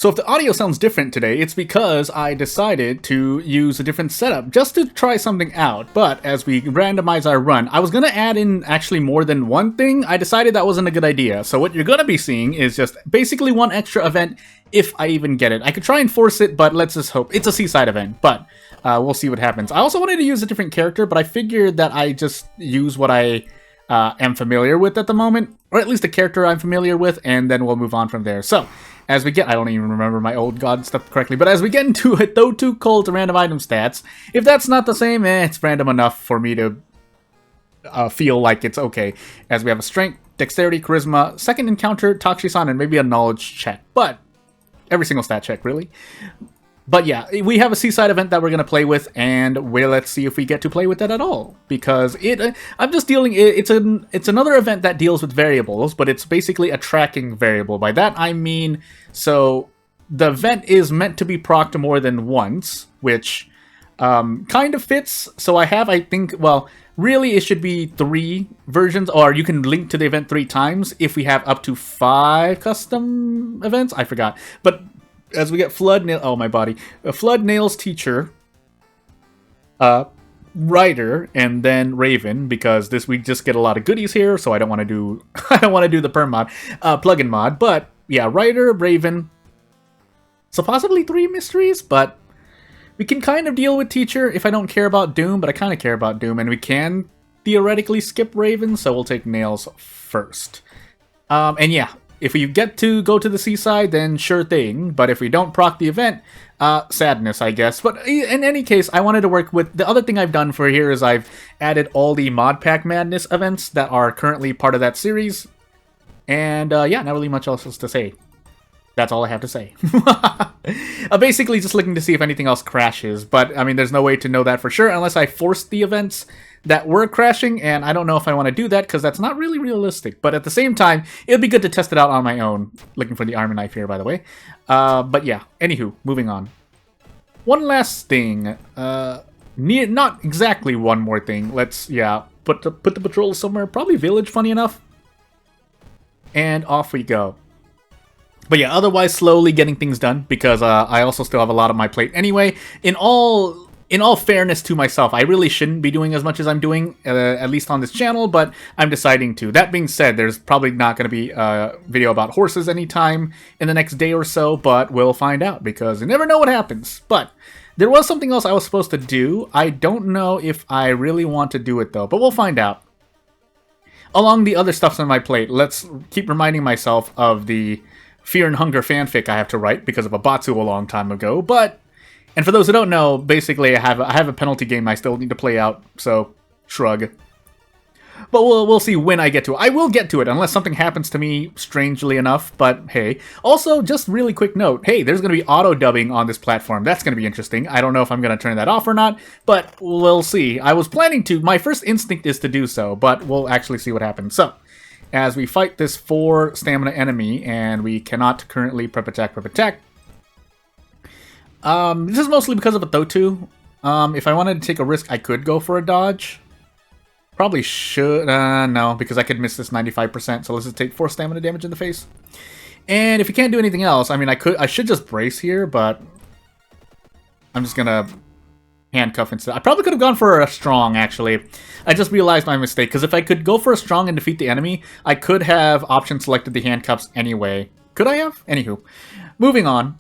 So if the audio sounds different today, it's because I decided to use a different setup just to try something out. But as we randomize our run, I was going to add in actually more than one thing. I decided that wasn't a good idea. So what you're going to be seeing is just basically one extra event if I even get it. I could try and force it, but let's just hope. It's a seaside event, but we'll see what happens. I also wanted to use a different character, but I figured that I just use what I am familiar with at the moment, or at least a character I'm familiar with, and then we'll move on from there. So, as we get, I don't even remember my old god stuff correctly, but as we get into it, though too cold to random item stats, if that's not the same, it's random enough for me to feel like it's okay. As we have a strength, dexterity, charisma, second encounter, Takshisan, and maybe a knowledge check, but every single stat check, really. But yeah, we have a seaside event that we're going to play with, and let's see if we get to play with that at all. Because I'm just dealing, it's another event that deals with variables, but it's basically a tracking variable. By that I mean, so the event is meant to be procced more than once, which kind of fits. So I think, well, really it should be 3 versions, or you can link to the event 3 times if we have up to 5 custom events. I forgot. But as we get Flood Nail, oh my body, Flood Nails Teacher, Rider, and then Raven, because this we just get a lot of goodies here, so I don't want to do the perm mod, plugin mod. But yeah, Rider, Raven, so possibly 3 mysteries, but we can kind of deal with Teacher if I don't care about Doom, but I kind of care about Doom, and we can theoretically skip Raven, so we'll take Nails first. And yeah, if we get to go to the seaside, then sure thing. But if we don't proc the event, sadness, I guess. But in any case, I wanted to work with... The other thing I've done for here is I've added all the Modpack Madness events that are currently part of that series. And yeah, not really much else to say. That's all I have to say. Basically just looking to see if anything else crashes. But, I mean, there's no way to know that for sure unless I force the events that were crashing, and I don't know if I want to do that because that's not really realistic. But at the same time, it would be good to test it out on my own. Looking for the armor knife here, by the way. But yeah, anywho, moving on. One last thing. Not exactly one more thing. Let's, yeah, put the patrol somewhere. Probably village, funny enough. And off we go. But yeah, otherwise slowly getting things done because I also still have a lot on my plate anyway. In all fairness to myself, I really shouldn't be doing as much as I'm doing, at least on this channel, but I'm deciding to. That being said, there's probably not going to be a video about horses anytime in the next day or so, but we'll find out because you never know what happens. But there was something else I was supposed to do. I don't know if I really want to do it though, but we'll find out. Along the other stuffs on my plate, let's keep reminding myself of the Fear and Hunger fanfic I have to write because of a Batsu a long time ago, but... And for those who don't know, basically I have a penalty game I still need to play out, so shrug. But we'll see when I get to it. I will get to it, unless something happens to me, strangely enough, but hey. Also, just really quick note, hey, there's going to be auto-dubbing on this platform. That's going to be interesting. I don't know if I'm going to turn that off or not, but we'll see. I was planning to. My first instinct is to do so, but we'll actually see what happens. So, as we fight this 4 stamina enemy, and we cannot currently prep attack. This is mostly because of a Thotu. If I wanted to take a risk, I could go for a dodge. Probably should. No, because I could miss this 95%. So let's just take 4 stamina damage in the face. And if you can't do anything else, I mean, I should just brace here, but I'm just gonna handcuff instead. I probably could have gone for a strong, actually. I just realized my mistake, because if I could go for a strong and defeat the enemy, I could have option selected the handcuffs anyway. Could I have? Anywho. Moving on.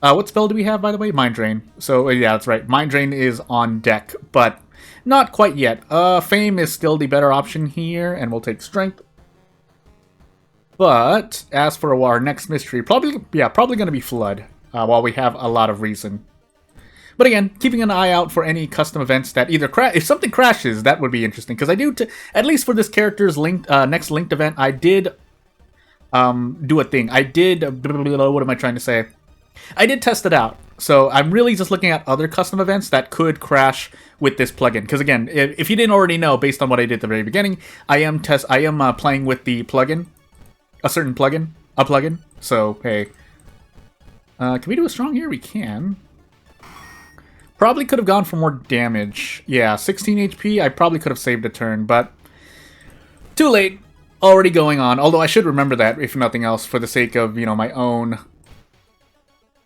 What spell do we have, by the way? Mind Drain. So, yeah, that's right. Mind Drain is on deck, but not quite yet. Fame is still the better option here, and we'll take Strength. But, as for our next mystery, probably going to be Flood, while we have a lot of reason. But again, keeping an eye out for any custom events that either crash. If something crashes, that would be interesting, because I do, at least for this character's next linked event, I did do a thing. I did, what am I trying to say? I did test it out, so I'm really just looking at other custom events that could crash with this plugin. Because again, if you didn't already know, based on what I did at the very beginning, I am playing with the plugin, a certain plugin, So hey, can we do a strong here? We can. Probably could have gone for more damage. Yeah, 16 HP. I probably could have saved a turn, but too late. Already going on. Although I should remember that, if nothing else, for the sake of, you know, my own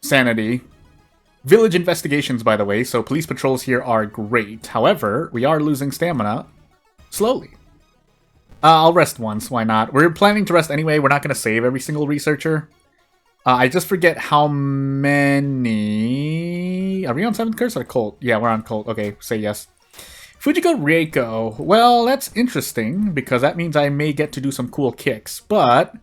sanity. Village investigations, by the way, so police patrols here are great. However, we are losing stamina slowly. I'll rest once, why not? We're planning to rest anyway, we're not going to save every single researcher. I just forget how many... Are we on 7th Curse or Cult? Yeah, we're on Cult. Okay, say yes. Fujiko Reiko. Well, that's interesting, because that means I may get to do some cool kicks. But,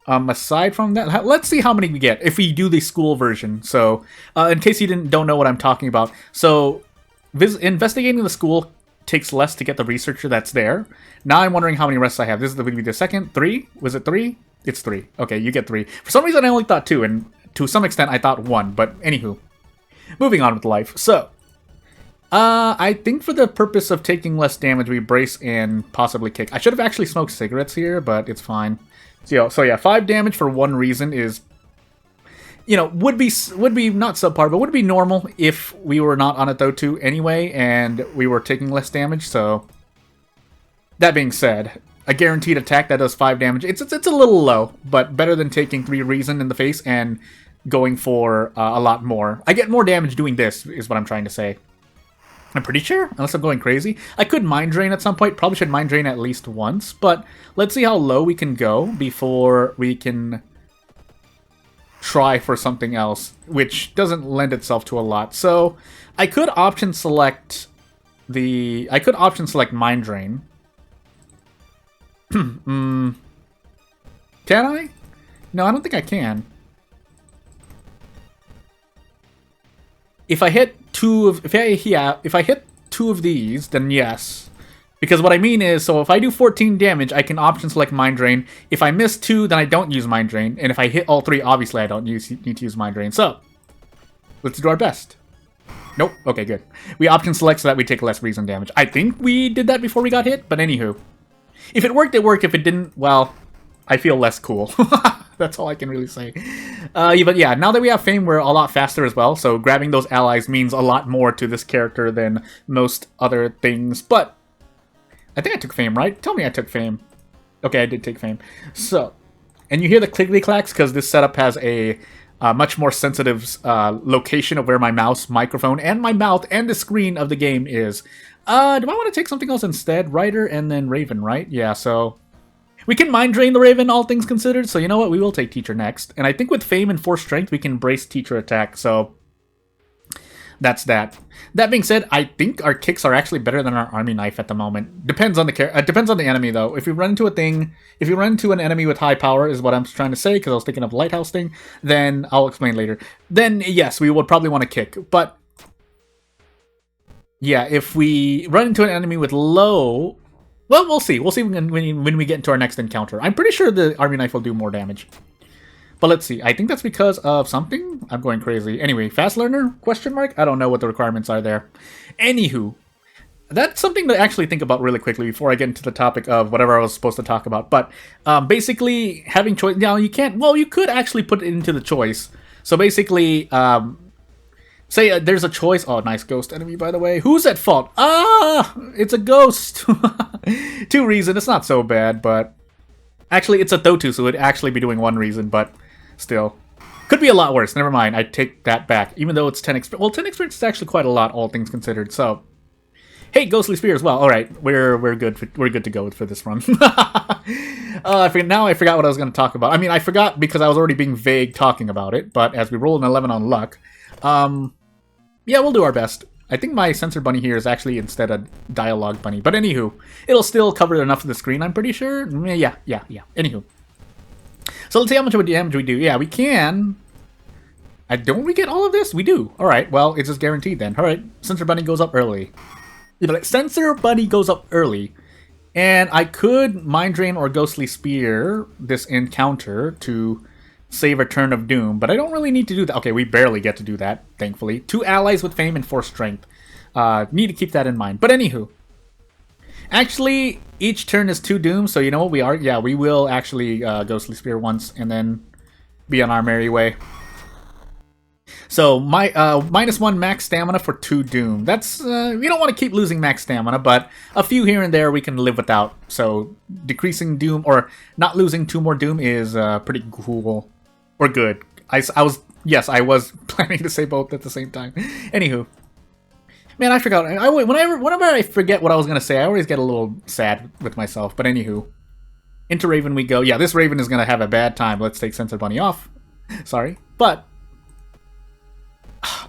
aside from that, let's see how many we get if we do the school version. So, in case you don't know what I'm talking about. So, investigating the school takes less to get the researcher that's there. Now I'm wondering how many rests I have. This is the second. 3? Was it 3? It's 3. Okay, you get 3. For some reason, I only thought 2, and to some extent, I thought 1. But anywho, moving on with life. So, I think for the purpose of taking less damage, we brace and possibly kick. I should have actually smoked cigarettes here, but it's fine. So yeah, 5 damage for 1 reason is, you know, would be not subpar, but would be normal if we were not on a Thotu anyway, and we were taking less damage. So, that being said, a guaranteed attack that does 5 damage, it's a little low, but better than taking 3 reason in the face and going for a lot more. I get more damage doing this, is what I'm trying to say. I'm pretty sure, unless I'm going crazy. I could Mind Drain at some point, probably should Mind Drain at least once, but let's see how low we can go before we can try for something else, which doesn't lend itself to a lot. So, I could option select Mind Drain. Can I? No, I don't think I can. If I hit if I hit 2 of these, then yes. Because what I mean is, so if I do 14 damage, I can option select Mind Drain. If I miss 2, then I don't use Mind Drain. And if I hit all 3, obviously I don't need to use Mind Drain. So, let's do our best. Nope. Okay, good. We option select so that we take less reason damage. I think we did that before we got hit, but anywho. If it worked, it worked. If it didn't, well, I feel less cool. That's all I can really say. But yeah, now that we have Fame, we're a lot faster as well. So grabbing those allies means a lot more to this character than most other things. But I think I took Fame, right? Tell me I took Fame. Okay, I did take Fame. So, and you hear the clickety clacks because this setup has a much more sensitive location of where my mouse, microphone, and my mouth and the screen of the game is. Do I want to take something else instead? Rider and then Raven, right? Yeah, so we can Mind Drain the Raven, all things considered. So you know what? We will take Teacher next. And I think with Fame and Force Strength, we can brace Teacher attack. So that's that. That being said, I think our kicks are actually better than our Army Knife at the moment. Depends on the enemy though. If we run into an enemy with high power, is what I'm trying to say, because I was thinking of Lighthouse thing. Then I'll explain later. Then yes, we would probably want to kick, but yeah, if we run into an enemy with low... Well, we'll see. We'll see when we get into our next encounter. I'm pretty sure the Army Knife will do more damage. But let's see. I think that's because of something? I'm going crazy. Anyway, Fast Learner? Question mark? I don't know what the requirements are there. Anywho, that's something to actually think about really quickly before I get into the topic of whatever I was supposed to talk about. But basically, having choice... Now, you can't... Well, you could actually put it into the choice. So basically... Say there's a choice. Oh, nice ghost enemy, by the way. Who's at fault? Ah, it's a ghost. 2 reason. It's not so bad, but actually, it's a Thotu, so it'd actually be doing 1 reason, but still, could be a lot worse. Never mind. I take that back. Even though it's 10 experience. Well, 10 experience is actually quite a lot, all things considered. So, hey, Ghostly Spear as well. All right, we're good. We're good to go for this run. I forgot what I was going to talk about. I mean, I forgot because I was already being vague talking about it. But as we roll an 11 on luck. Yeah, we'll do our best. I think my Sensor Bunny here is actually instead a Dialogue Bunny. But anywho, it'll still cover enough of the screen, I'm pretty sure. Yeah. Anywho. So let's see how much damage we do. Yeah, we can. Don't we get all of this? We do. Alright, well, it's just guaranteed then. Alright, Sensor Bunny goes up early. Sensor Bunny goes up early. And I could Mind Drain or Ghostly Spear this encounter to save a turn of doom, but I don't really need to do that. Okay, we barely get to do that, thankfully. 2 allies with Fame and Force Strength. Need to keep that in mind. But anywho, actually, each turn is 2 dooms, so you know what we are? Yeah, we will actually Ghostly Spear once and then be on our merry way. So, -1 max stamina for 2 doom. That's, we don't want to keep losing max stamina, but a few here and there we can live without. So, decreasing doom, or not losing 2 more doom is pretty cool. Or good. I was Yes, I was planning to say both at the same time. Anywho. Man, I forgot. Whenever I forget what I was going to say, I always get a little sad with myself. But anywho. Into Raven we go. Yeah, this Raven is going to have a bad time. Let's take Censored Bunny off. Sorry. But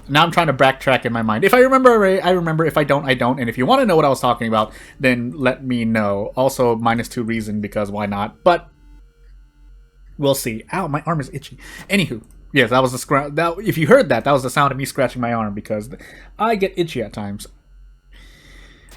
now I'm trying to backtrack in my mind. If I remember, I remember. If I don't, I don't. And if you want to know what I was talking about, then let me know. Also, -2 reason, because why not? But we'll see. Ow, my arm is itchy. Anywho. Yes, that was the if you heard that, that was the sound of me scratching my arm, because I get itchy at times.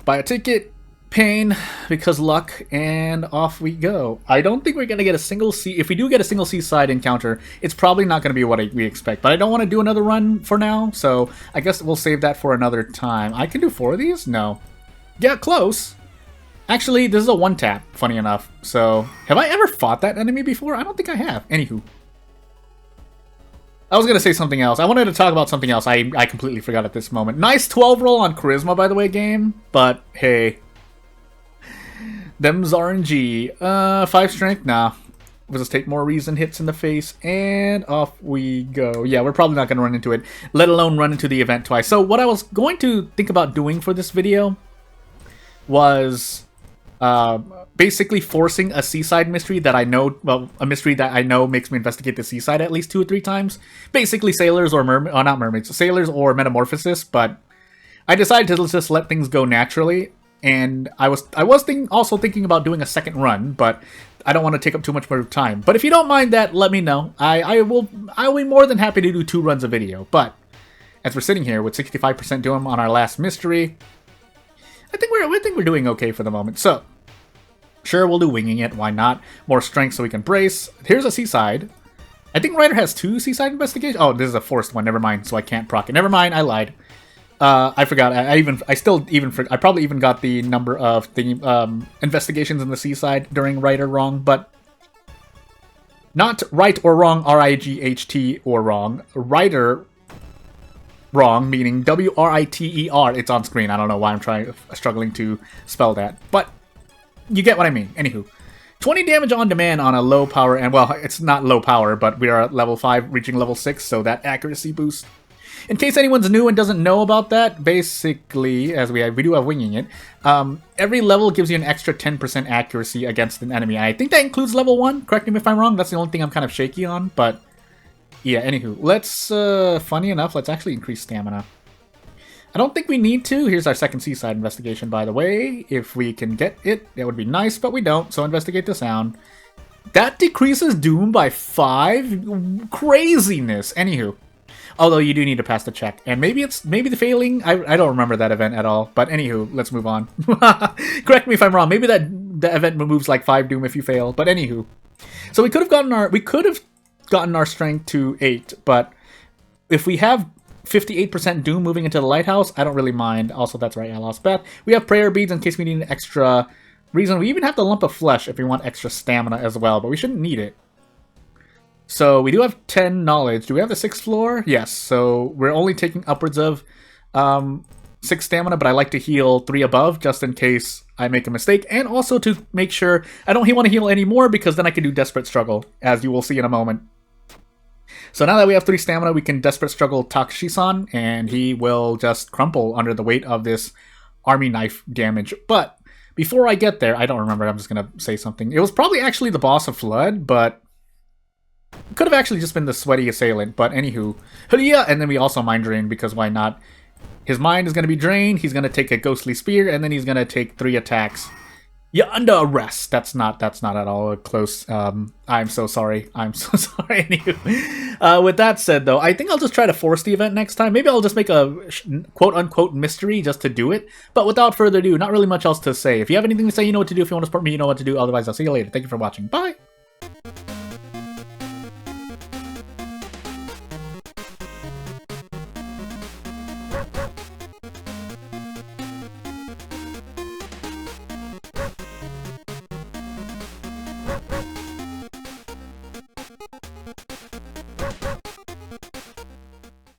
Buy a ticket, pain, because luck, and off we go. I don't think we're going to get a single sea. If we do get a single seaside encounter, it's probably not going to be what we expect. But I don't want to do another run for now, so I guess we'll save that for another time. I can do 4 of these? No. Yeah, close. Actually, this is a one-tap, funny enough. So, have I ever fought that enemy before? I don't think I have. Anywho. I was going to say something else. I wanted to talk about something else. I completely forgot at this moment. Nice 12 roll on Charisma, by the way, game. But, hey. Them's RNG. 5 strength? Nah. We'll just take more reason hits in the face. And off we go. Yeah, we're probably not going to run into it. Let alone run into the event twice. So, what I was going to think about doing for this video was basically forcing a seaside mystery that I know, well, a mystery that I know makes me investigate the seaside at least 2 or 3 times. Basically sailors or mermaids, not mermaids, sailors or metamorphosis, but I decided to just let things go naturally, and I was also thinking about doing a second run, but I don't want to take up too much more time. But if you don't mind that, let me know. I'll be more than happy to do 2 runs a video, but as we're sitting here with 65% doom on our last mystery, I think we're doing okay for the moment. So, sure, we'll do winging it. Why not? More strength so we can brace. Here's a seaside. I think Ryder has 2 seaside investigations. Oh, this is a forced one. Never mind. So I can't proc it. Never mind. I lied. I forgot. I probably even got the number of the investigations in the seaside during right or wrong, but not right or wrong. RIGHT or wrong. Ryder. Wrong, meaning WRITER. It's on screen. I don't know why I'm struggling to spell that, but you get what I mean. Anywho, 20 damage on demand on a low power, and well, it's not low power, but we are at level 5, reaching level 6, so that accuracy boost. In case anyone's new and doesn't know about that, basically, as we do have winging it, every level gives you an extra 10% accuracy against an enemy. I think that includes level 1. Correct me if I'm wrong. That's the only thing I'm kind of shaky on, but yeah, anywho, let's, funny enough, let's actually increase stamina. I don't think we need to. Here's our second seaside investigation, by the way. If we can get it, that would be nice, but we don't, so investigate the sound. That decreases doom by 5? Craziness. Anywho. Although you do need to pass the check. And maybe the failing, I don't remember that event at all. But anywho, let's move on. Correct me if I'm wrong. Maybe the event removes like 5 doom if you fail. But anywho. So we could have gotten our strength to 8, but if we have 58% doom moving into the lighthouse, I don't really mind. Also, that's right, I lost Beth. We have prayer beads in case we need an extra reason. We even have the lump of flesh if we want extra stamina as well, but we shouldn't need it. So we do have 10 knowledge. Do we have the 6th floor? Yes, so we're only taking upwards of 6 stamina, but I like to heal 3 above just in case I make a mistake, and also to make sure I don't want to heal anymore, because then I can do Desperate Struggle, as you will see in a moment. So now that we have 3 stamina, we can Desperate Struggle Takshisan, and he will just crumple under the weight of this army knife damage. But before I get there, I don't remember, I'm just going to say something. It was probably actually the boss of Flood, but it could have actually just been the sweaty assailant. But anywho, and then we also Mind Drain, because why not? His mind is going to be drained, he's going to take a Ghostly Spear, and then he's going to take 3 attacks. You're under arrest. That's not at all close. I'm so sorry. I'm so sorry. Anywho, with that said, though, I think I'll just try to force the event next time. Maybe I'll just make a quote-unquote mystery just to do it. But without further ado, not really much else to say. If you have anything to say, you know what to do. If you want to support me, you know what to do. Otherwise, I'll see you later. Thank you for watching. Bye!